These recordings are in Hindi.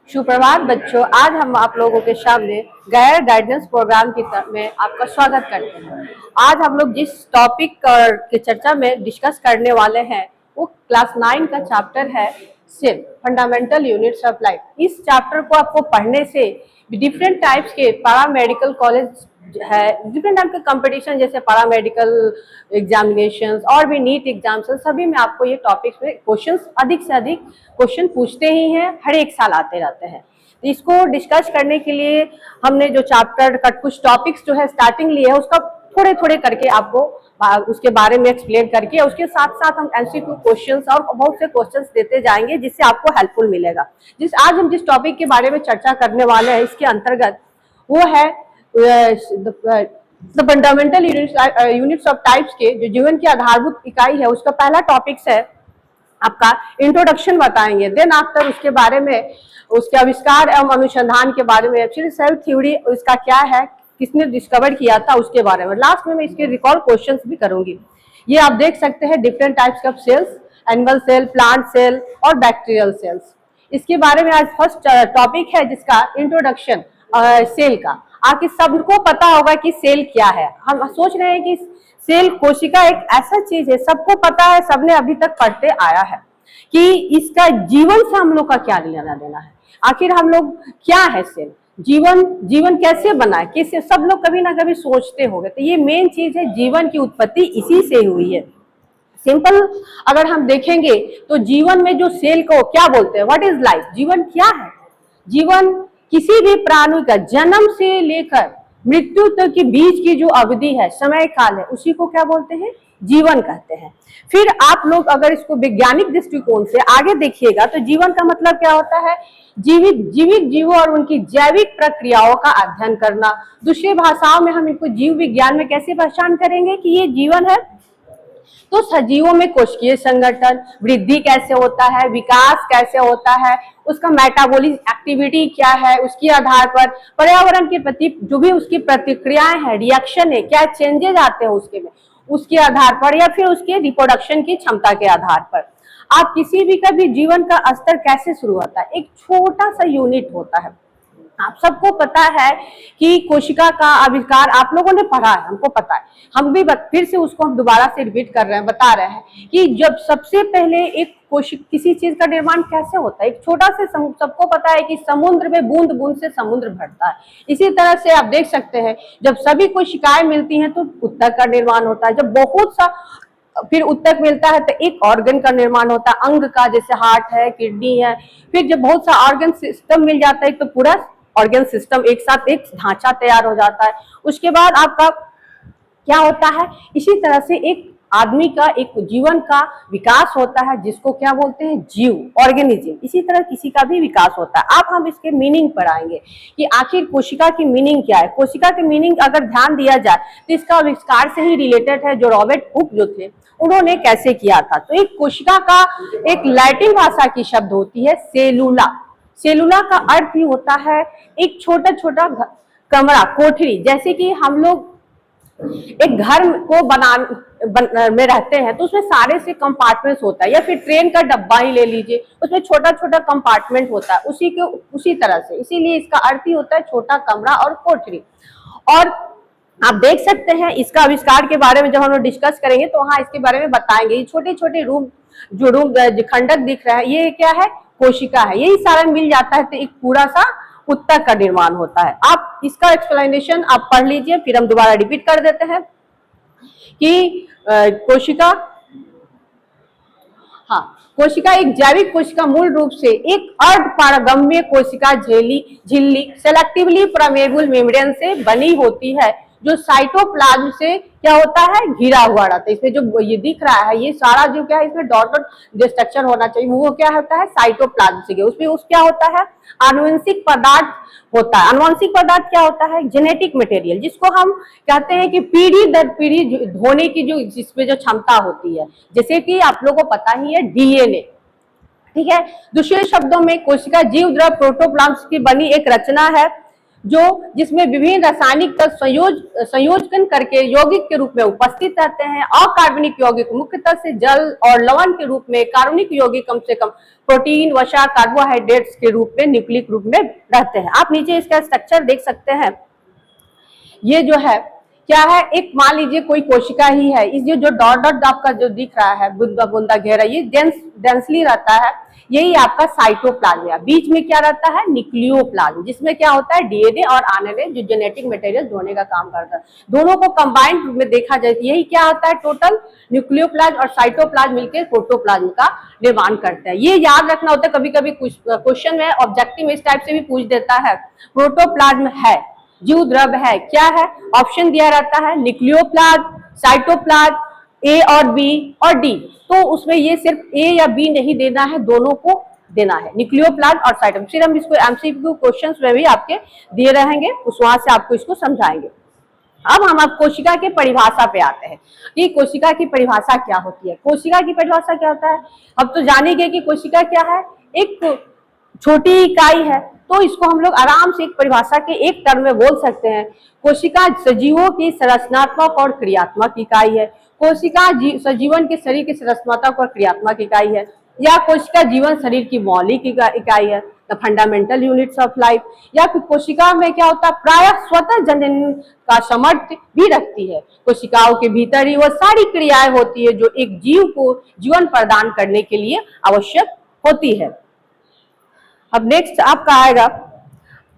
सुप्रभात बच्चों, आज हम आप लोगों के सामने गैर गाइडेंस प्रोग्राम में आपका स्वागत करते हैं। आज हम लोग जिस टॉपिक की चर्चा में डिस्कस करने वाले हैं वो क्लास 9 का चैप्टर है cell, fundamental units of life. इस चैप्टर को आपको पढ़ने से डिफरेंट टाइप्स के पैरामेडिकल कॉलेज है, डिफरेंट टाइप के कंपटीशन जैसे पैरामेडिकल एग्जामिनेशंस और भी नीट एग्जाम्स, सभी में आपको ये टॉपिक्स में क्वेश्चंस अधिक से अधिक क्वेश्चन पूछते ही हैं, हर एक साल आते रहते हैं। तो इसको डिस्कस करने के लिए हमने जो चैप्टर का कुछ टॉपिक्स जो है स्टार्टिंग लिए है, उसका थोड़े थोड़े करके आपको उसके बारे में एक्सप्लेन करके उसके साथ साथ हम एमसीक्यू क्वेश्चंस और बहुत से क्वेश्चंस देते जाएंगे जिससे आपको हेल्पफुल मिलेगा। आज हम जिस टॉपिक के बारे में चर्चा करने वाले हैं इसके अंतर्गत वो है फंडामेंटल यूनिट्स ऑफ टाइप्स के जो जीवन की आधारभूत इकाई है उसका पहला टॉपिक्स है आपका इंट्रोडक्शन बताएंगे। देन आफ्टर उसके बारे में उसके आविष्कार एवं अनुसंधान के बारे में, फिर सेल थ्योरी इसका क्या है, किसने डिस्कवर किया था उसके बारे में, लास्ट में मैं इसके रिकॉल क्वेश्चंस भी करूंगी। ये आप देख सकते हैं different types of cells, animal cell, plant cell और बैक्टीरियल सेल्स। इसके बारे में आज फर्स्ट टॉपिक है जिसका इंट्रोडक्शन सेल का। आखिर सबको पता होगा कि सेल क्या है। हम सोच रहे हैं कि सेल कोशिका एक ऐसा चीज है, सबको पता है, सबने अभी तक पढ़ते आया है कि इसका जीवन से हम लोग का क्या लेना देना है। आखिर हम लोग क्या है सेल, जीवन कैसे बना है, किससे, सब लोग कभी ना कभी सोचते होंगे। तो ये मेन चीज है, जीवन की उत्पत्ति इसी से हुई है। सिंपल अगर हम देखेंगे तो जीवन में जो सेल को क्या बोलते हैं, व्हाट इज लाइफ, जीवन क्या है। जीवन किसी भी प्राणी का जन्म से लेकर मृत्यु तक के बीच की जो अवधि है, समय काल है, उसी को क्या बोलते हैं, जीवन कहते हैं। फिर आप लोग अगर इसको वैज्ञानिक दृष्टिकोण से आगे देखिएगा तो जीवन का मतलब क्या होता है, जीवित जीवों और उनकी जैविक प्रक्रियाओं का अध्ययन करना। दूसरी भाषाओं में हम इनको जीव विज्ञान में कैसे पहचान करेंगे कि ये जीवन है, तो सजीवों में कोशिकीय संगठन, वृद्धि कैसे होता है, विकास कैसे होता है, उसका मेटाबॉलिक एक्टिविटी क्या है, उसके आधार पर पर्यावरण के प्रति जो भी उसकी प्रतिक्रियाएं हैं, रिएक्शन है, क्या चेंजेस आते हैं उसके में, उसके आधार पर, या फिर उसके रिप्रोडक्शन की क्षमता के आधार पर आप किसी भी का भी जीवन का स्तर कैसे शुरू होता है। एक छोटा सा यूनिट होता है। आप सबको पता है कि कोशिका का आविष्कार आप लोगों ने पढ़ा है, हमको पता है, हम भी फिर से उसको हम दोबारा से रिपीट कर रहे हैं, बता रहे हैं कि जब सबसे पहले एक किसी चीज का निर्माण कैसे होता है। एक छोटा से सबको पता है कि समुद्र में बूंद बूंद से समुद्र भरता है। इसी तरह से आप देख सकते हैं जब सभी कोशिकाएं मिलती हैं तो उत्तक का निर्माण होता है। जब बहुत सा फिर उत्तक मिलता है तो एक ऑर्गन का निर्माण होता है, अंग का, जैसे हार्ट है, किडनी है। फिर जब बहुत सा ऑर्गन सिस्टम मिल जाता है तो पूरा ऑर्गन सिस्टम एक साथ एक ढांचा तैयार हो जाता है। उसके बाद आपका क्या होता है, इसी तरह से एक आदमी का एक जीवन का विकास होता है जिसको क्या बोलते हैं, जीव, ऑर्गेनिज्म। इसी तरह किसी का भी विकास होता है। अब हम इसके मीनिंग पढ़ाएंगे कि आखिर कोशिका की मीनिंग क्या है। कोशिका की मीनिंग अगर ध्यान दिया जाए तो इसका आविष्कार से ही रिलेटेड है, जो रॉबर्ट हुक जो थे उन्होंने कैसे किया था। तो एक कोशिका का एक लैटिन भाषा की शब्द होती है सेलुला। सेलुला का अर्थ ही होता है एक छोटा छोटा कमरा, कोठरी। जैसे कि हम लोग एक घर को में रहते हैं तो उसमें सारे से कंपार्टमेंट्स होता है, या फिर ट्रेन का डब्बा ही ले लीजिए, उसमें छोटा छोटा कंपार्टमेंट होता है, उसी तरह से, इसीलिए इसका अर्थ ही होता है छोटा कमरा और कोठरी। और आप देख सकते हैं इसका आविष्कार के बारे में जब हम लोग डिस्कस करेंगे तो वहां इसके बारे में बताएंगे। ये छोटे छोटे जो खंडक दिख रहा है ये क्या है, कोशिका है। यही सारा मिल जाता है तो एक पूरा सा उत्तक का निर्माण होता है। आप इसका एक्सप्लेनेशन आप पढ़ लीजिए, फिर हम दोबारा रिपीट कर देते हैं कि कोशिका, कोशिका एक जैविक कोशिका मूल रूप से एक अर्धपारगम्य कोशिका झिल्ली सेलेक्टिवली परमेबल मेम्ब्रेन से बनी होती है जो साइटोप्लाज्म से क्या होता है, घिरा हुआ रहता है। इसमें जो ये दिख रहा है ये सारा जो क्या है, इसमें डॉट स्ट्रक्चर होना चाहिए, वो क्या होता है, साइटोप्लाज्म से। उसमें क्या होता है, आनुवंशिक पदार्थ होता है। आनुवंशिक पदार्थ क्या होता है, जेनेटिक मटेरियल, जिसको हम कहते हैं कि पीढ़ी दर पीढ़ी होने की जो जिसमें जो क्षमता होती है, जैसे कि आप लोगों को पता ही है डीएनए, ठीक है। दूसरे शब्दों में कोशिका जीव द्रव प्रोटोप्लाज्म की बनी एक रचना है जो जिसमें विभिन्न रासायनिक तत्व संयोजन करके यौगिक के रूप में उपस्थित रहते हैं। अकार्बनिक यौगिक मुख्यतः से जल और लवण के रूप में, कार्बनिक यौगिक कम से कम प्रोटीन, वसा, कार्बोहाइड्रेट्स के रूप में, न्यूक्लिक रूप में रहते हैं। आप नीचे इसका स्ट्रक्चर देख सकते हैं। ये जो है क्या है, एक मान लीजिए कोई कोशिका ही है, इस जो डॉट डॉट आपका जो दिख रहा है बूंदा बूंदा घेरा, ये डेंसली रहता है, यही आपका साइटोप्लाज्म है। बीच में क्या रहता है, न्यूक्लियोप्लाज्म, जिसमें क्या होता है डीएनए और आरएनए जो जेनेटिक मटेरियल जोड़ने का काम करता है। दोनों को कंबाइंड रूप में देखा जाए यही क्या होता है, टोटल न्यूक्लियोप्लाज्म और साइटोप्लाज्म मिलकर प्रोटोप्लाज्म का निर्माण करते हैं। ये याद रखना होता है, कभी कभी क्वेश्चन में ऑब्जेक्टिव में इस टाइप से भी पूछ देता है। प्रोटोप्लाज्म है, जीव द्रव है, क्या है, ऑप्शन दिया रहता है न्यूक्लियोप्लाज्म, साइटोप्लाज्म, ए और बी और डी। तो उसमें ये सिर्फ ए या बी नहीं देना है, दोनों को देना है, न्यूक्लियोप्लाज्म और साइटोप्लाज्म। फिर हम इसको एमसीक्यू क्वेश्चंस में भी आपके दिए रहेंगे, उस वहां से आपको इसको समझाएंगे। अब हम अब कोशिका के परिभाषा पे आते हैं कि कोशिका की परिभाषा क्या होती है। कोशिका की परिभाषा क्या होता है, अब तो जानेंगे कि कोशिका क्या है, एक छोटी इकाई है। तो इसको हम लोग आराम से एक परिभाषा के एक टर्म में बोल सकते हैं, कोशिका सजीवों की संरचनात्मक और क्रियात्मक इकाई है। कोशिका सजीवन के शरीर की संरचनात्मक और क्रियात्मक इकाई है, या कोशिका जीवन शरीर की मौलिक इकाई है, the fundamental units of life. या फिर कोशिका में क्या होता है, प्राय स्वतः जनन का समर्थ भी रखती है। कोशिकाओं के भीतर ही वो सारी क्रियाएं होती है जो एक जीव को जीवन प्रदान करने के लिए आवश्यक होती है। अब नेक्स्ट आपका आएगा,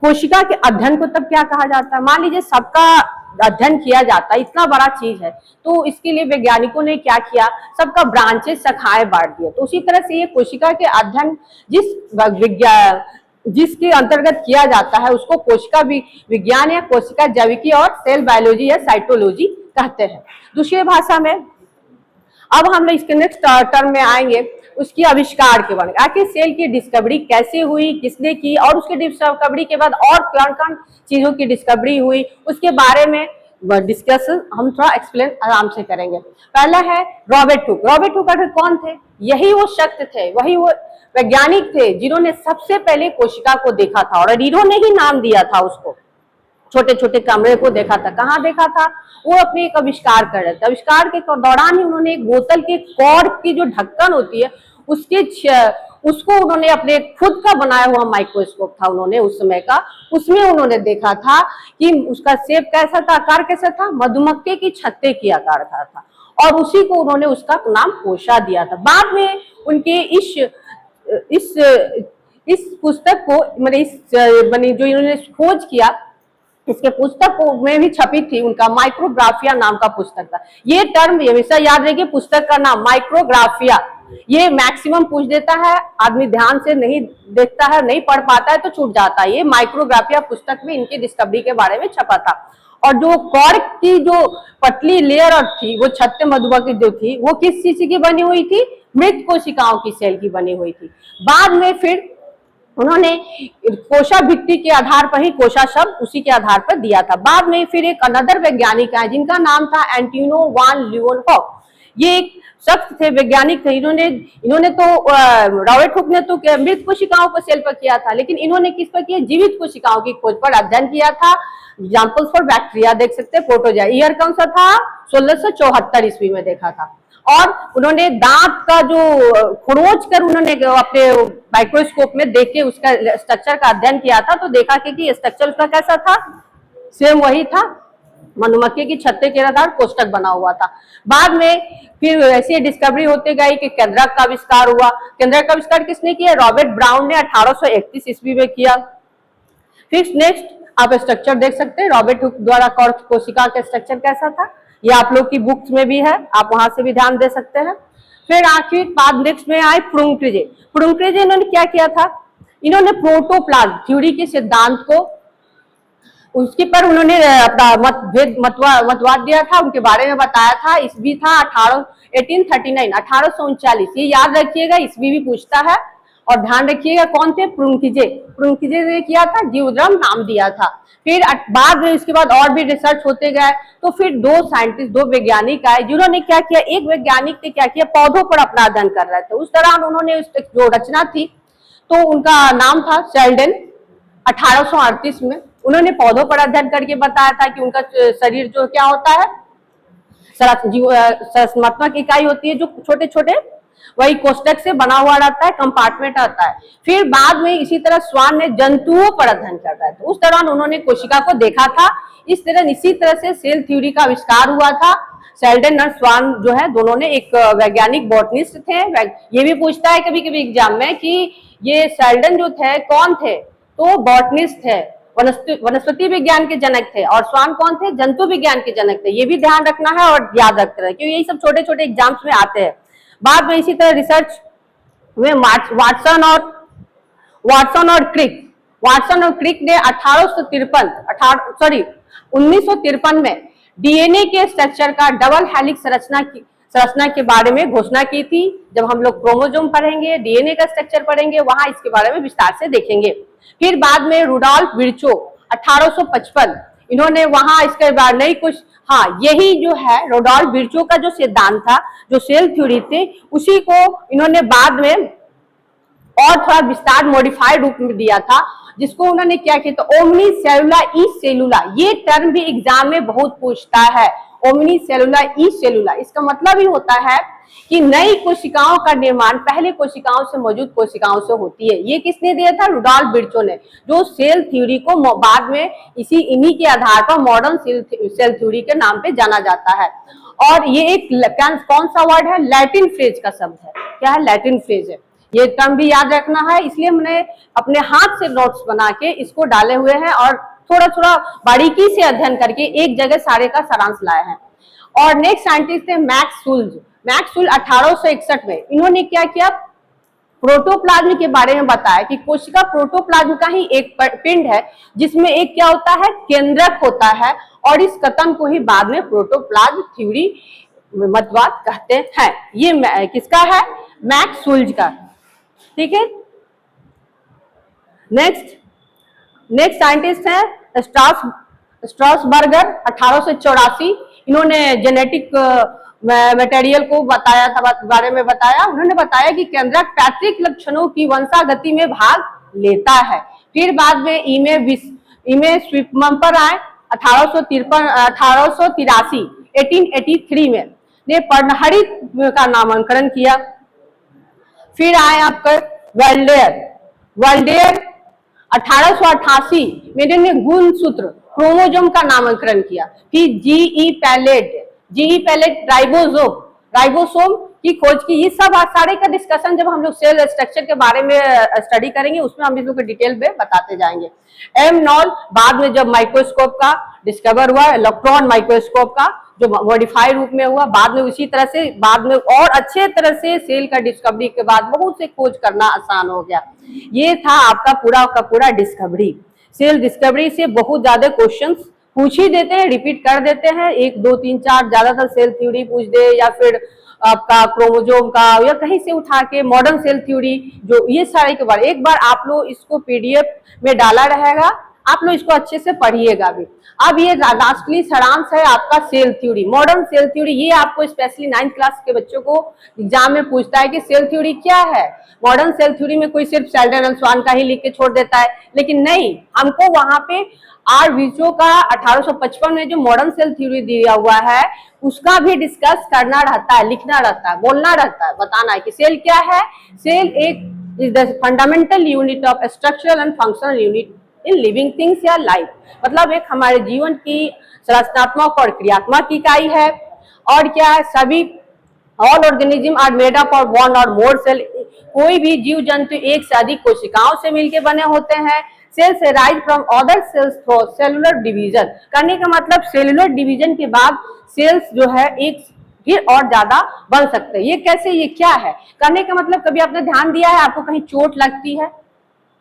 कोशिका के अध्ययन को तब क्या कहा जाता है। मान लीजिए सबका अध्ययन किया जाता है, इतना बड़ा चीज है, तो इसके लिए वैज्ञानिकों ने क्या किया, सबका ब्रांचेस शाखाएं बांट दिया। तो उसी तरह से ये कोशिका के अध्ययन जिसके अंतर्गत किया जाता है उसको कोशिका विज्ञान या कोशिका जैविकी और सेल बायोलॉजी या साइटोलॉजी कहते हैं दूसरी भाषा में। अब हम लोग इसके नेक्स्ट टर्म में आएंगे, उसकी आविष्कार के बारे में, आखिर सेल की डिस्कवरी कैसे हुई, किसने की, और उसके डिस्कवरी के बाद और कौन कौन चीजों की डिस्कवरी हुई, उसके बारे में डिस्कस हम थोड़ा एक्सप्लेन आराम से करेंगे। पहला है रॉबर्ट हुक। रॉबर्ट हुक कौन थे, यही वो शख्स थे, वही वो वैज्ञानिक थे जिन्होंने सबसे पहले कोशिका को देखा था, और इन्होंने ही नाम दिया था उसको। छोटे छोटे कमरे को देखा था, कहाँ देखा था, वो अपने एक आविष्कार कर रहे थे। आविष्कार के दौरान ही उन्होंने एक बोतल के कॉर्क की जो ढक्कन होती है उसको उन्होंने अपने खुद का बनाया हुआ माइक्रोस्कोप था उन्होंने उस समय का, उसमें उन्होंने देखा था कि उसका शेप कैसा था, आकार कैसा था, मधुमक्खी की छत्ते की आकार का था, और उसी को उन्होंने उसका नाम कोशा दिया था। बाद में उनके इस पुस्तक को मैंने जो इन्होंने खोज किया, इसके पुस्तक में भी छपी थी, उनका माइक्रोग्राफिया नाम का पुस्तक था। ये टर्म हमेशा याद रखिए, पुस्तक का नाम माइक्रोग्राफिया, ये मैक्सिमम पूछ देता है, आदमी ध्यान से नहीं देखता है, नहीं पढ़ पाता है तो छूट जाता है। ये माइक्रोग्राफिया पुस्तक में इनकी डिस्कवरी के बारे में छपा था। और जो कॉर्क की जो पतली लेयर थी, वो छत्ते मधुमक्खी जो थी, वो किस चीज की बनी हुई थी, मृत कोशिकाओं की सेल की बनी हुई थी। बाद में फिर उन्होंने कोशा भित्ति के आधार पर ही कोशा शब्द उसी के आधार पर दिया था। बाद में फिर एक अनदर वैज्ञानिक है जिनका नाम था एंटोनियो वान लीeuwenhoek। ये एक शख्स थे, वैज्ञानिक थे। इन्होंने तो रॉबर्ट हुक ने तो मृत कोशिकाओं को सेल पर किया था, लेकिन इन्होंने किस पर किया, जीवित कोशिकाओं की खोज पर अध्ययन किया था। एग्जाम्पल्स फॉर बैक्टीरिया देख सकते हैं, प्रोटोजोआ। ईयर कौन सा था, 1674 ईस्वी में देखा था। और उन्होंने दांत का जो खरोच कर उन्होंने अपने माइक्रोस्कोप में देख के उसका स्ट्रक्चर का अध्ययन किया था, तो देखा कि स्ट्रक्चर उसका कैसा था, सेम वही था, मधुमक्खी की छत्ते के आधार कोष्ठक बना हुआ था। बाद में फिर ऐसी डिस्कवरी होते गई कि केंद्रक का आविष्कार हुआ। केंद्रक का आविष्कार किसने किया, रॉबर्ट ब्राउन ने 1831 ईस्वी में किया। फिर नेक्स्ट आप स्ट्रक्चर देख सकते हैं, रॉबर्ट हुक द्वारा कोशिका का स्ट्रक्चर कैसा था, ये आप लोग की बुक्स में भी है, आप वहां से भी ध्यान दे सकते हैं। फिर आखिर बाद नेक्स्ट में आए प्रुंकट्रीजे। प्रुंकट्रीजे इन्होंने क्या किया था, इन्होंने प्रोटोप्लाज्म थ्योरी के सिद्धांत को उसके पर उन्होंने अपना मतवाद दिया था, उनके बारे में बताया था। ईस्वी था 1839, ये याद रखिएगा, ईस्वी भी पूछता है। और ध्यान रखिएगा कौन थे, प्रुंकट्रीजे ने किया था, जीवद्रम नाम दिया था। फिर बाद में इसके बाद और भी रिसर्च होते गए, तो फिर दो वैज्ञानिक आए जिन्होंने क्या किया, एक वैज्ञानिक ने क्या किया, पौधों पर अपना अध्ययन कर रहे थे। उस दौरान उन्होंने जो रचना थी तो उनका नाम था शेल्डन। 1838 में उन्होंने पौधों पर अध्ययन करके बताया था कि उनका शरीर जो क्या होता है, संरचनात्मक इकाई होती है जो छोटे छोटे वही कोष्टक से बना हुआ रहता है, कंपार्टमेंट आता है। फिर बाद में इसी तरह स्वान ने जंतुओं पर अध्ययन करता है, तो उस दौरान उन्होंने कोशिका को देखा था। इसी तरह से सेल थ्योरी का आविष्कार हुआ था। शेल्डन और स्वान जो है दोनों ने एक वैज्ञानिक बॉटनिस्ट थे। ये भी पूछता है कभी कभी एग्जाम में कि ये शेल्डन जो थे कौन थे, तो बॉटनिस्ट थे, वनस्पति विज्ञान के जनक थे। और स्वान कौन थे, जंतु विज्ञान के जनक थे। ये भी ध्यान रखना है और याद रखते रहे, क्योंकि यही सब छोटे छोटे एग्जाम्स में आते हैं। बाद में इसी तरह रिसर्च में वाटसन और क्रिक ने 1953 में डीएनए के स्ट्रक्चर का डबल हेलिक्स संरचना के बारे में घोषणा की थी। जब हम लोग क्रोमोसोम पढ़ेंगे, डीएनए का स्ट्रक्चर पढ़ेंगे, वहां इसके बारे में विस्तार से देखेंगे। फिर बाद में रुडोल्फ विर्चो 1855, इन्होंने वहां इसके बारे में कुछ, हाँ यही जो है रुडोल्फ विर्चो का जो सिद्धांत था, जो सेल थ्योरी थे, उसी को इन्होंने बाद में और थोड़ा विस्तार मॉडिफाइड रूप में दिया था, जिसको उन्होंने क्या किया, तो ओमनी सेलुला ई सेलुला, ये टर्म भी एग्जाम में बहुत पूछता है। ओमनी सेलुला ई सेलुला, इसका मतलब ही होता है कि नई कोशिकाओं का निर्माण पहले कोशिकाओं से मौजूद कोशिकाओं से होती है। ये किसने दिया था, रुडोल्फ विर्चो ने, जो सेल थ्योरी को बाद में इन्हीं के आधार पर मॉडर्न सेल थ्योरी के नाम पे जाना जाता है। और ये एक कौन सा वर्ड है, लैटिन फ्रेज का शब्द है। क्या है, लैटिन फ्रेज है। ये टर्म भी याद रखना है, इसलिए हमने अपने हाथ से नोट्स बना के इसको डाले हुए हैं और थोड़ा थोड़ा बारीकी से अध्ययन करके एक जगह सारे का सारांश लाए हैं। और नेक्स्ट साइंटिस्ट है मैक्स सुल्ज। 1861 में इन्होंने क्या किया, प्रोटोप्लाज्म के बारे में बताया कि कोशिका प्रोटोप्लाज्म का ही एक पिंड है, जिसमें एक क्या होता है, केंद्रक होता है, और इस कथन को ही बाद में प्रोटोप्लाज्म थ्योरी मतवाद कहते हैं। ये किसका है, मैक्स सुल्ज का। ठीक है, नेक्स्ट साइंटिस्ट है स्ट्रासबर्गर 1884। इन्होंने जेनेटिक मटेरियल को बताया था, बारे में बताया। उन्होंने बताया कि केंद्रक पैतृक लक्षणों की वंशागति में भाग लेता है। फिर बाद में इमे स्विफ्मपर आए 1883 में, ने पर्णहरित का नामकरण किया। फिर आए आपका वाल्डेयर 1888 में इन्होंने गुणसूत्र क्रोमोसोम का नामकरण किया। फिर जीई पैलेट राइबोसोम की खोज की। ये सब सारे का डिस्कशन जब हम लोग सेल स्ट्रक्चर के बारे में स्टडी करेंगे, उसमें हम इसको डिटेल में बताते जाएंगे। एम नॉल बाद में जब माइक्रोस्कोप का डिस्कवर हुआ, इलेक्ट्रॉन माइक्रोस्कोप का जो मॉडिफाइड रूप में हुआ, बाद में उसी तरह से बाद में और अच्छे तरह से सेल का डिस्कवरी के बाद बहुत से खोज करना आसान हो गया। ये था आपका पूरा का पूरा डिस्कवरी। सेल डिस्कवरी से बहुत ज्यादा क्वेश्चंस पूछ ही देते हैं, रिपीट कर देते हैं, 1 2 3 4 ज्यादातर सेल थ्योरी पूछ दे, या फिर आपका क्रोमोसोम का, या कहीं से उठा के मॉडर्न सेल थ्योरी, जो ये सारे के बारे एक बार आप लोग इसको पीडीएफ में डाला रहेगा, आप लोग इसको अच्छे से पढ़िएगा भी। अब ये लास्टली सारांश है आपका cell theory, modern cell theory. ये आपको स्पेशली 9th क्लास के बच्चों को एग्जाम में पूछता है कि सेल थ्योरी क्या है। मॉडर्न सेल थ्योरी में कोई सिर्फ शेल्डन एंड स्वान का ही लिख के छोड़ देता है, लेकिन नहीं, हमको वहां पे आर विर्चो का 1855 में जो मॉडर्न सेल थ्योरी दिया हुआ है, उसका भी डिस्कस करना रहता है, लिखना रहता है, बोलना रहता है, बताना है कि सेल क्या है। सेल एक is the fundamental unit of structural and functional unit in living things या लाइफ, मतलब एक हमारे जीवन की संरचनात्मक और क्रियात्मक इकाई है। और क्या है, सभी all organism are made up of one or more cell, कोई भी जीव जंतु एक से अधिक कोशिकाओं से मिलकर बने होते हैं। Cells rise from other cells through cellular division, करने का मतलब सेलुलर डिवीजन के बाद सेल्स जो है एक फिर और ज्यादा बन सकते हैं। ये कैसे, ये क्या है, करने का मतलब कभी आपने ध्यान दिया है आपको कहीं चोट लगती है,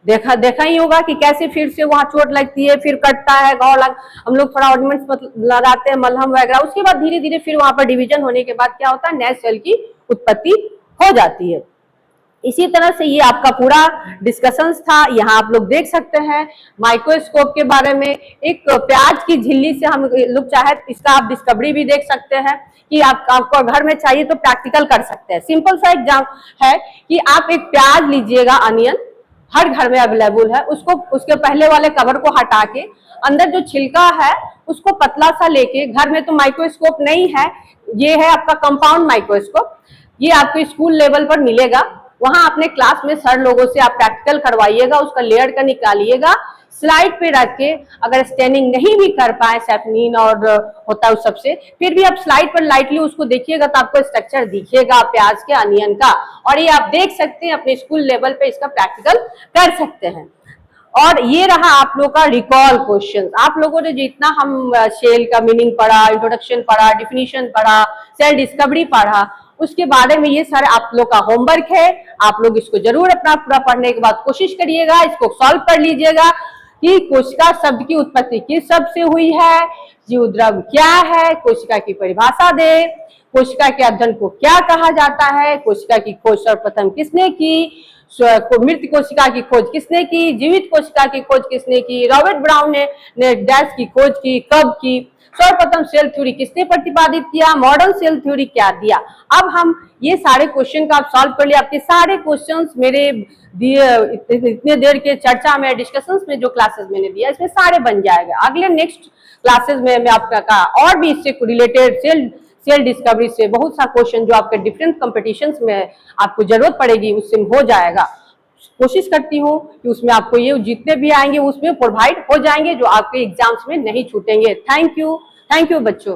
देखा ही होगा कि कैसे फिर से वहां चोट लगती है, फिर कटता है, घाव लग, हम लोग थोड़ा ऑर्नामेंट्स लगाते हैं, मलहम वगैरह, उसके बाद धीरे धीरे फिर वहां पर डिवीजन होने के बाद क्या होता है, नए सेल की उत्पत्ति हो जाती है। इसी तरह से ये आपका पूरा डिस्कशंस था। यहाँ आप लोग देख सकते हैं माइक्रोस्कोप के बारे में, एक प्याज की झिल्ली से हम लोग चाहे इसका आप डिस्कवरी भी देख सकते हैं कि आपको घर में चाहिए तो प्रैक्टिकल कर सकते हैं। सिंपल सा एग्जाम है कि आप एक प्याज लीजिएगा, अनियन, हर घर में अवेलेबल है। उसको उसके पहले वाले कवर को हटा के अंदर जो छिलका है उसको पतला सा लेके, घर में तो माइक्रोस्कोप नहीं है, ये है आपका कंपाउंड माइक्रोस्कोप, ये आपको स्कूल लेवल पर मिलेगा। वहां अपने क्लास में सर लोगों से आप प्रैक्टिकल करवाइएगा, उसका लेयर का निकालिएगा, स्लाइड पे रख के, अगर स्कैनिंग नहीं भी कर पाए सैफनीन और होता है उस सबसे, फिर भी आप स्लाइड पर लाइटली उसको देखिएगा तो आपको स्ट्रक्चर दिखेगा प्याज के, अनियन का, और ये आप देख सकते हैं अपने स्कूल लेवल पे इसका प्रैक्टिकल कर सकते हैं। और ये रहा आप लोग का रिकॉल क्वेश्चन। आप लोगों ने जितना हम सेल का मीनिंग पढ़ा, इंट्रोडक्शन पढ़ा, डिफिनीशन पढ़ा, सेल डिस्कवरी पढ़ा, उसके बारे में ये सारे आप लोग का होमवर्क है। आप लोग इसको जरूर अपना पूरा पढ़ने के बाद कोशिश करिएगा, इसको सॉल्व कर लीजिएगा कि कोशिका शब्द की उत्पत्ति किस शब्द से हुई है, जीव द्रव क्या है, कोशिका की परिभाषा दे, कोशिका के अध्ययन को क्या कहा जाता है, कोशिका की खोज सर्वप्रथम किसने की, मृत कोशिका की खोज किसने की, जीवित कोशिका की खोज किसने की, रॉबर्ट ब्राउन ने डैश की खोज की, कब की, सर्वप्रथम सेल थ्योरी किसने प्रतिपादित किया, मॉडर्न सेल थ्योरी क्या दिया। अब हम ये सारे क्वेश्चन का आप सॉल्व कर लिया, आपके सारे क्वेश्चंस मेरे दिए इतने देर के चर्चा में, डिस्कशंस में जो क्लासेस मैंने दिया इसमें सारे बन जाएगा। अगले नेक्स्ट क्लासेस में मैं आपका और भी इससे रिलेटेड सेल डिस्कवरी से बहुत सा क्वेश्चन जो आपके डिफरेंट कॉम्पिटिशन्स में आपको जरूरत पड़ेगी उससे हो जाएगा। कोशिश करती हूँ कि उसमें आपको ये जितने भी आएंगे उसमें प्रोवाइड हो जाएंगे जो आपके एग्जाम्स में नहीं छूटेंगे। थैंक यू बच्चों।